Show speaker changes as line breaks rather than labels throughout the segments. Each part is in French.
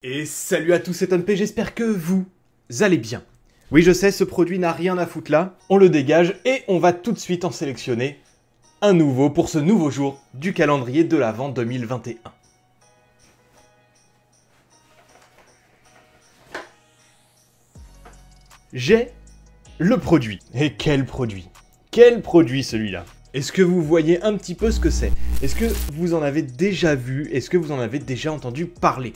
Et salut à tous, c'est Tonp, j'espère que vous allez bien. Oui, je sais, ce produit n'a rien à foutre là, on le dégage et on va tout de suite en sélectionner un nouveau pour ce nouveau jour du calendrier de l'Avent 2021. J'ai le produit. Et quel produit? Quel produit celui-là? Est-ce que vous voyez un petit peu ce que c'est? Est-ce que vous en avez déjà vu? Est-ce que vous en avez déjà entendu parler?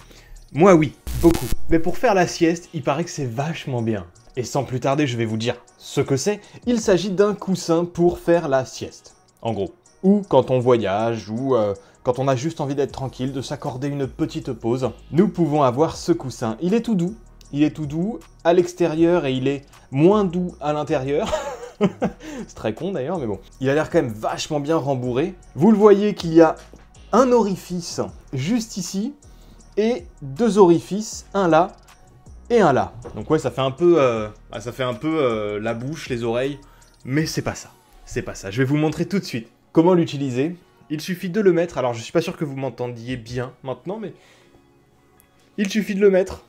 Moi oui, beaucoup. Mais pour faire la sieste, il paraît que c'est vachement bien. Et sans plus tarder, je vais vous dire ce que c'est. Il s'agit d'un coussin pour faire la sieste, en gros. Ou quand on voyage, ou quand on a juste envie d'être tranquille, de s'accorder une petite pause, nous pouvons avoir ce coussin. Il est tout doux. Il est tout doux à l'extérieur et il est moins doux à l'intérieur. C'est très con d'ailleurs, mais bon. Il a l'air quand même vachement bien rembourré. Vous le voyez qu'il y a un orifice juste ici et deux orifices, un là et un là. Donc ouais, ça fait un peu, la bouche, les oreilles, mais c'est pas ça. C'est pas ça. Je vais vous montrer tout de suite comment l'utiliser. Il suffit de le mettre. Alors je suis pas sûr que vous m'entendiez bien maintenant, mais il suffit de le mettre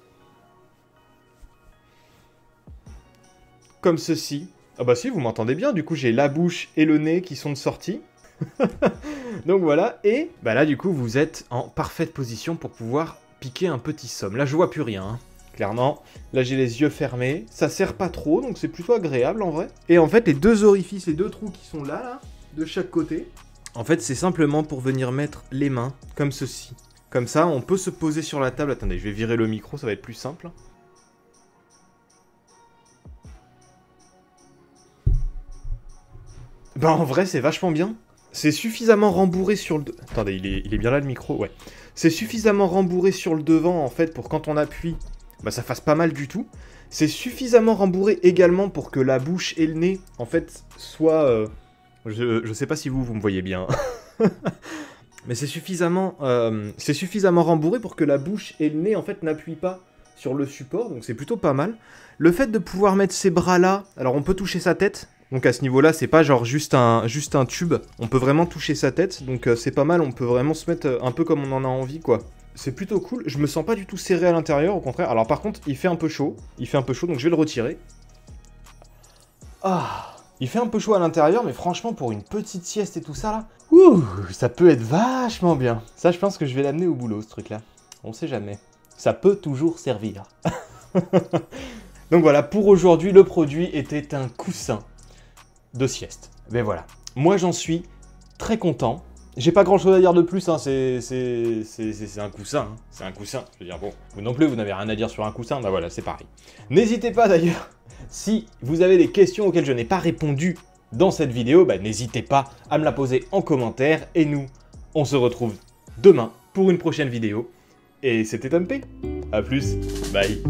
comme ceci. Ah bah si, vous m'entendez bien, du coup j'ai la bouche et le nez qui sont de sortie. Donc voilà, et bah là du coup vous êtes en parfaite position pour pouvoir piquer un petit somme. Là je vois plus rien, hein. Clairement. Là j'ai les yeux fermés, ça serre pas trop, donc c'est plutôt agréable en vrai. Et en fait les deux orifices, les deux trous qui sont là, de chaque côté, en fait c'est simplement pour venir mettre les mains comme ceci. Comme ça on peut se poser sur la table. Attendez, je vais virer le micro, ça va être plus simple. Bah en vrai c'est vachement bien. C'est suffisamment rembourré sur le... Attendez, il est bien là le micro, ouais. C'est suffisamment rembourré sur le devant en fait pour quand on appuie, bah ça fasse pas mal du tout. C'est suffisamment rembourré également pour que la bouche et le nez en fait soient... Je sais pas si vous me voyez bien. Mais c'est suffisamment rembourré pour que la bouche et le nez en fait n'appuient pas sur le support, donc c'est plutôt pas mal. Le fait de pouvoir mettre ses bras là, alors on peut toucher sa tête. Donc à ce niveau-là, c'est pas genre juste un tube. On peut vraiment toucher sa tête, donc c'est pas mal. On peut vraiment se mettre un peu comme on en a envie, quoi. C'est plutôt cool. Je me sens pas du tout serré à l'intérieur, au contraire. Alors par contre, il fait un peu chaud. Il fait un peu chaud, donc je vais le retirer. Ah, il fait un peu chaud à l'intérieur, mais franchement, pour une petite sieste et tout ça, là, ouh, ça peut être vachement bien. Ça, je pense que je vais l'amener au boulot, ce truc-là. On sait jamais. Ça peut toujours servir. Donc voilà, pour aujourd'hui, le produit était un coussin de sieste. Mais voilà. Moi, j'en suis très content. J'ai pas grand chose à dire de plus, hein. C'est un coussin. Hein. C'est un coussin. Je veux dire, bon, vous non plus, vous n'avez rien à dire sur un coussin. Bah voilà, c'est pareil. N'hésitez pas d'ailleurs, si vous avez des questions auxquelles je n'ai pas répondu dans cette vidéo, bah n'hésitez pas à me la poser en commentaire. Et nous, on se retrouve demain pour une prochaine vidéo. Et c'était Tonp. A plus. Bye.